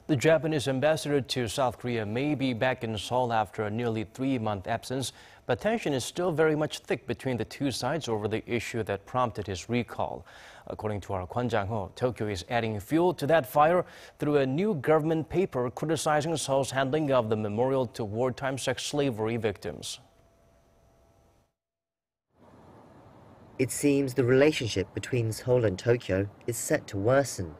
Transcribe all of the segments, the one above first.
The Japanese ambassador to South Korea may be back in Seoul after a nearly 3-month absence, but tension is still very much thick between the two sides over the issue that prompted his recall. According to our Kwon Jang-ho, Tokyo is adding fuel to that fire through a new government paper criticizing Seoul's handling of the memorial to wartime sex slavery victims. It seems the relationship between Seoul and Tokyo is set to worsen.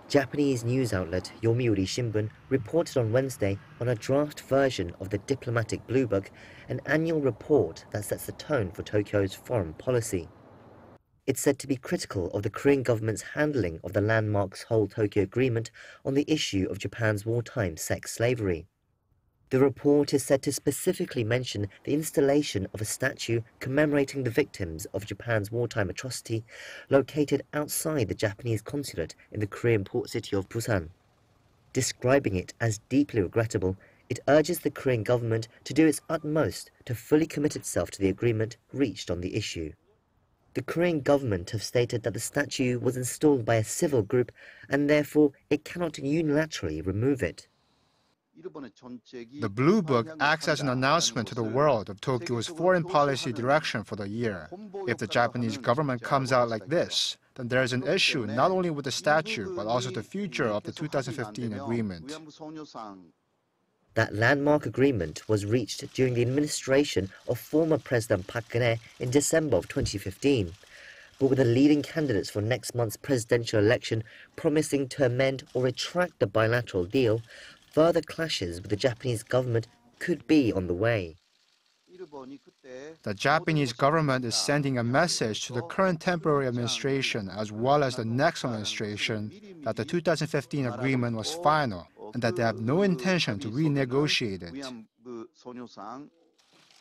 Japanese news outlet Yomiuri Shimbun reported on Wednesday on a draft version of the Diplomatic Bluebook, an annual report that sets the tone for Tokyo's foreign policy. It's said to be critical of the Korean government's handling of the landmark Seoul-Tokyo agreement on the issue of Japan's wartime sex slavery. The report is said to specifically mention the installation of a statue commemorating the victims of Japan's wartime atrocity located outside the Japanese consulate in the Korean port city of Busan. Describing it as deeply regrettable, it urges the Korean government to do its utmost to fully commit itself to the agreement reached on the issue. The Korean government have stated that the statue was installed by a civil group and therefore it cannot unilaterally remove it. The Blue Book acts as an announcement to the world of Tokyo's foreign policy direction for the year. If the Japanese government comes out like this, then there is an issue not only with the statue, but also the future of the 2015 agreement. That landmark agreement was reached during the administration of former President Park Geun-hye in December of 2015. But with the leading candidates for next month's presidential election promising to amend or retract the bilateral deal, further clashes with the Japanese government could be on the way. The Japanese government is sending a message to the current temporary administration as well as the next administration that the 2015 agreement was final and that they have no intention to renegotiate it.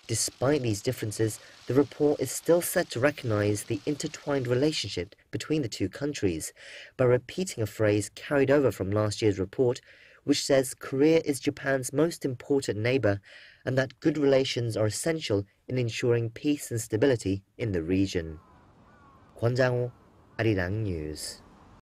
Despite these differences, the report is still set to recognize the intertwined relationship between the two countries by repeating a phrase carried over from last year's report, which says Korea is Japan's most important neighbor and that good relations are essential in ensuring peace and stability in the region. Kwon Jang-ho, Arirang News.